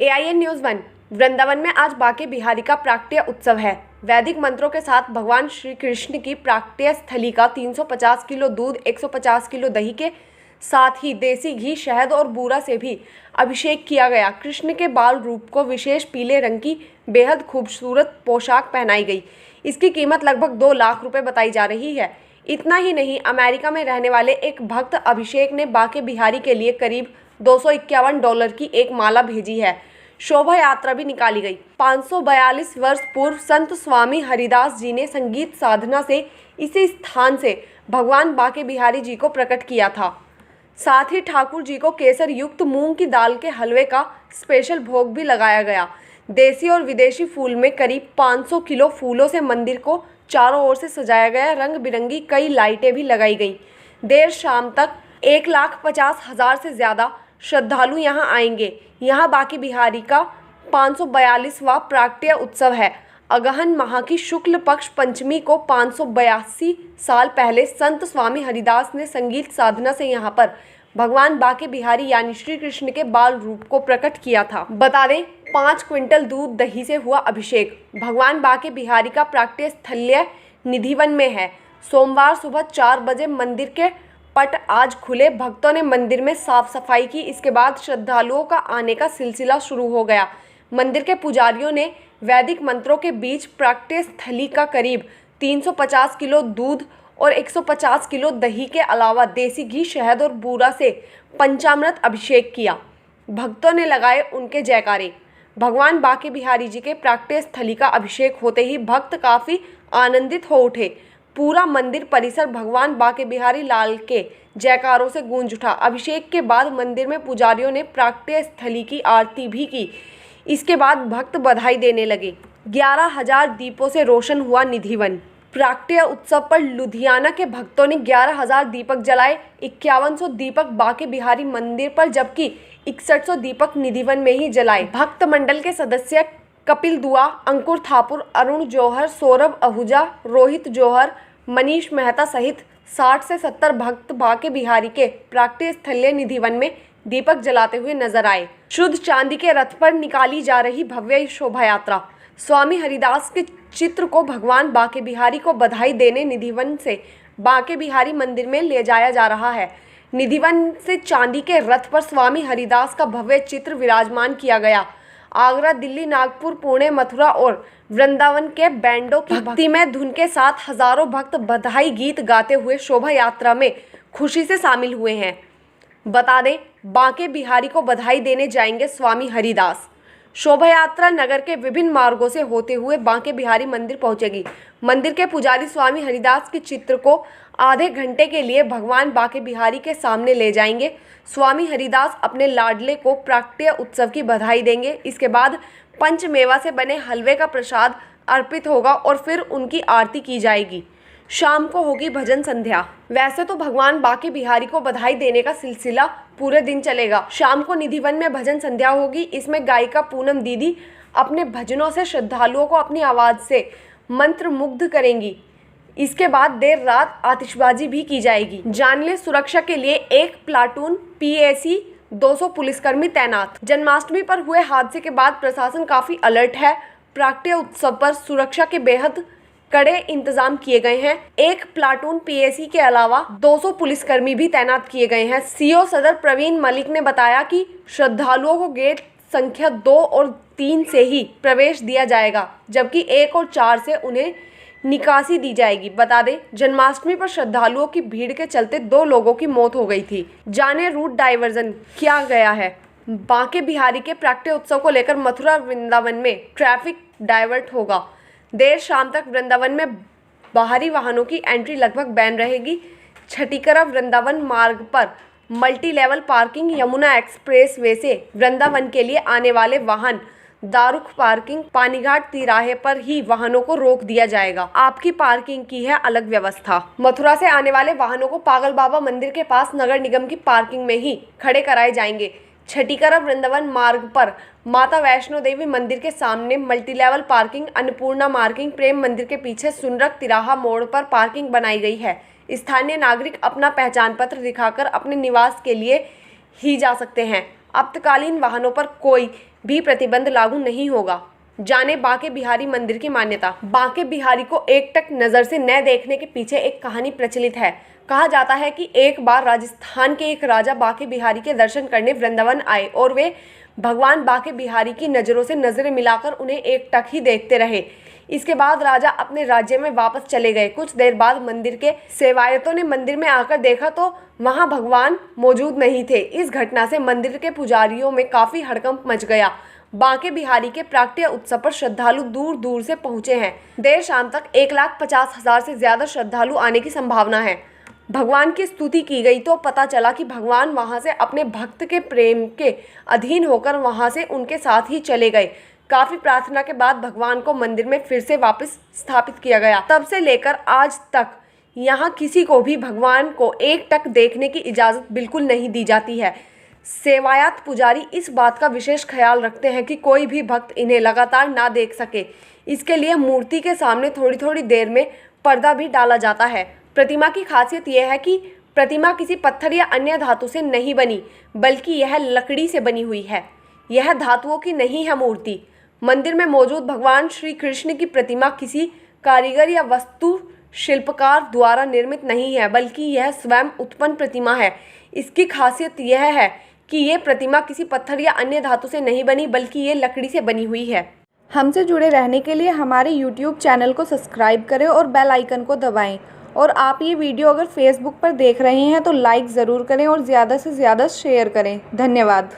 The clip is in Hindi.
AIN news 1। वृंदावन में आज बांके बिहारी का प्राकट्य उत्सव है। वैदिक मंत्रों के साथ भगवान श्री कृष्ण की प्राकट्य स्थली का 350 किलो दूध, 150 किलो दही के साथ ही देसी घी, शहद और बूरा से भी अभिषेक किया गया। कृष्ण के बाल रूप को विशेष पीले रंग की बेहद खूबसूरत पोशाक पहनाई गई। इसकी कीमत लगभग 2 लाख रुपए बताई जा रही है। इतना ही नहीं, अमेरिका में रहने वाले एक भक्त अभिषेक ने बांके बिहारी के लिए करीब $251 की एक माला भेजी है। शोभा यात्रा भी निकाली गई। 542 वर्ष पूर्व संत स्वामी हरिदास जी ने संगीत साधना से इसी स्थान से भगवान बांके बिहारी जी को प्रकट किया था। साथ ही ठाकुर जी को केसर युक्त मूंग की दाल के हलवे का स्पेशल भोग भी लगाया गया। देसी और विदेशी फूल में करीब 500 किलो फूलों से मंदिर को चारों ओर से सजाया गया। रंग बिरंगी कई लाइटें भी लगाई गई। देर शाम तक 1,50,000 से ज़्यादा श्रद्धालु यहां आएंगे। यहां बांके बिहारी का 542वां प्राकट्य उत्सव है। अगहन माह की शुक्ल पक्ष पंचमी को 582 साल पहले संत स्वामी हरिदास ने संगीत साधना से यहाँ पर भगवान बांके बिहारी यानी श्री कृष्ण के बाल रूप को प्रकट किया था। बता दें, 5 क्विंटल दूध दही से हुआ अभिषेक। भगवान बांके बिहारी का प्राकट्य स्थल्य निधिवन में है। सोमवार सुबह 4 बजे मंदिर के पट आज खुले। भक्तों ने मंदिर में साफ सफाई की। इसके बाद श्रद्धालुओं का आने का सिलसिला शुरू हो गया। मंदिर के पुजारियों ने वैदिक मंत्रों के बीच प्राकट्य स्थली का करीब 350 किलो दूध और 150 किलो दही के अलावा देसी घी, शहद और बूरा से पंचामृत अभिषेक किया। भक्तों ने लगाए उनके जयकारे। भगवान बांके बिहारी जी के प्राकट्य स्थली का अभिषेक होते ही भक्त काफ़ी आनंदित हो उठे। पूरा मंदिर परिसर भगवान बांके बिहारी लाल के जयकारों से गूंज उठा। अभिषेक के बाद मंदिर में पुजारियों ने प्राकट्य स्थली की आरती भी की। इसके बाद भक्त बधाई देने लगे। 11,000 दीपों से रोशन हुआ निधिवन। प्राकट्य उत्सव पर लुधियाना के भक्तों ने 11,000 दीपक जलाए। 5100 दीपक बांके बिहारी मंदिर पर जबकि 6100 दीपक निधिवन में ही जलाए। भक्त मंडल के सदस्य कपिल दुआ, अंकुर थापुर, अरुण जौहर, सौरभ आहूजा, रोहित जौहर, मनीष मेहता सहित 60 से 70 भक्त बांके बिहारी के प्राकट्य स्थल्य निधिवन में दीपक जलाते हुए नजर आए। शुद्ध चांदी के रथ पर निकाली जा रही भव्य शोभा यात्रा। स्वामी हरिदास के चित्र को भगवान बांके बिहारी को बधाई देने निधिवन से बांके बिहारी मंदिर में ले जाया जा रहा है। निधिवन से चांदी के रथ पर स्वामी हरिदास का भव्य चित्र विराजमान किया गया। आगरा, दिल्ली, नागपुर, पुणे, मथुरा और वृंदावन के बैंडों की भक्तिमय धुन के साथ हजारों भक्त बधाई गीत गाते हुए शोभा यात्रा में खुशी से शामिल हुए हैं। बता दें, बांके बिहारी को बधाई देने जाएंगे स्वामी हरिदास। शोभा यात्रा नगर के विभिन्न मार्गों से होते हुए बांके बिहारी मंदिर पहुंचेगी। मंदिर के पुजारी स्वामी हरिदास के चित्र को आधे घंटे के लिए भगवान बांके बिहारी के सामने ले जाएंगे। स्वामी हरिदास अपने लाडले को प्राकट्य उत्सव की बधाई देंगे। इसके बाद पंचमेवा से बने हलवे का प्रसाद अर्पित होगा और फिर उनकी आरती की जाएगी। शाम को होगी भजन संध्या। वैसे तो भगवान बांके बिहारी को बधाई देने का सिलसिला पूरे दिन चलेगा। शाम को निधिवन में भजन संध्या होगी। इसमें गायिका पूनम दीदी अपने भजनों से श्रद्धालुओं को अपनी आवाज़ से मंत्र मुग्ध करेंगी। इसके बाद देर रात आतिशबाजी भी की जाएगी। जान ले, सुरक्षा के लिए एक प्लाटून PAC 200 पुलिसकर्मी तैनात। जन्माष्टमी पर हुए हादसे के बाद प्रशासन काफ़ी अलर्ट है। प्राकट्य उत्सव पर सुरक्षा के बेहद कड़े इंतजाम किए गए हैं। एक प्लाटून PAC के अलावा 200 पुलिसकर्मी भी तैनात किए गए हैं। CO सदर प्रवीण मलिक ने बताया कि श्रद्धालुओं को गेट संख्या 2 और 3 से ही प्रवेश दिया जाएगा, जबकि 1 और 4 से उन्हें निकासी दी जाएगी। बता दें, जन्माष्टमी पर श्रद्धालुओं की भीड़ के चलते 2 लोगों की मौत हो गई थी। जाने रूट डाइवर्जन किया गया है। बांके बिहारी के प्राकट्य उत्सव को लेकर मथुरा वृंदावन में ट्रैफिक डाइवर्ट होगा। देर शाम तक वृंदावन में बाहरी वाहनों की एंट्री लगभग बैन रहेगी। छठीकरा वृंदावन मार्ग पर multi level parking, Yamuna express way से वृंदावन के लिए आने वाले वाहन दारुख पार्किंग, पानीघाट तिराहे पर ही वाहनों को रोक दिया जाएगा। आपकी पार्किंग की है अलग व्यवस्था। मथुरा से आने वाले वाहनों को पागल बाबा मंदिर के पास नगर निगम की पार्किंग में ही खड़े कराए जाएंगे। छठीकरा वृंदावन मार्ग पर माता वैष्णो देवी मंदिर के सामने multi level parking, Annapurna marking, Prem Mandir के पीछे सुनरक तिराहा मोड़ पर पार्किंग बनाई गई है। स्थानीय नागरिक अपना पहचान पत्र दिखाकर अपने निवास के लिए ही जा सकते हैं। आपातकालीन वाहनों पर कोई भी प्रतिबंध लागू नहीं होगा। जाने बांके बिहारी मंदिर की मान्यता। बांके बिहारी को एकटक नज़र से न देखने के पीछे एक कहानी प्रचलित है। कहा जाता है कि एक बार राजस्थान के एक राजा बांके बिहारी के दर्शन करने वृंदावन आए और वे भगवान बांके बिहारी की नज़रों से नज़रें मिलाकर उन्हें एकटक ही देखते रहे। इसके बाद राजा अपने राज्य में वापस चले गए। कुछ देर बाद मंदिर के सेवायतों ने मंदिर में आकर देखा तो वहां भगवान मौजूद नहीं थे। इस घटना से मंदिर के पुजारियों में काफ़ी हड़कंप मच गया। बांके बिहारी के प्राकट्य उत्सव पर श्रद्धालु दूर दूर से पहुंचे हैं। देर शाम तक 1,50,000 से ज़्यादा श्रद्धालु आने की संभावना है। भगवान की स्तुति की गई तो पता चला कि भगवान वहां से अपने भक्त के प्रेम के अधीन होकर वहां से उनके साथ ही चले गए। काफ़ी प्रार्थना के बाद भगवान को मंदिर में फिर से वापस स्थापित किया गया। तब से लेकर आज तक यहाँ किसी को भी भगवान को एकटक देखने की इजाज़त बिल्कुल नहीं दी जाती है। सेवायत पुजारी इस बात का विशेष ख्याल रखते हैं कि कोई भी भक्त इन्हें लगातार ना देख सके। इसके लिए मूर्ति के सामने थोड़ी थोड़ी देर में पर्दा भी डाला जाता है। प्रतिमा की खासियत यह है कि प्रतिमा किसी पत्थर या अन्य धातु से नहीं बनी, बल्कि यह लकड़ी से बनी हुई है। यह धातुओं की नहीं है मूर्ति। मंदिर में मौजूद भगवान श्री कृष्ण की प्रतिमा किसी कारीगर या वस्तु शिल्पकार द्वारा निर्मित नहीं है, बल्कि यह स्वयं उत्पन्न प्रतिमा है। इसकी खासियत यह है कि ये प्रतिमा किसी पत्थर या अन्य धातु से नहीं बनी, बल्कि ये लकड़ी से बनी हुई है। हमसे जुड़े रहने के लिए हमारे YouTube चैनल को सब्सक्राइब करें और बेल आइकन को दबाएं। और आप ये वीडियो अगर फेसबुक पर देख रहे हैं तो लाइक ज़रूर करें और ज़्यादा से ज़्यादा शेयर करें। धन्यवाद।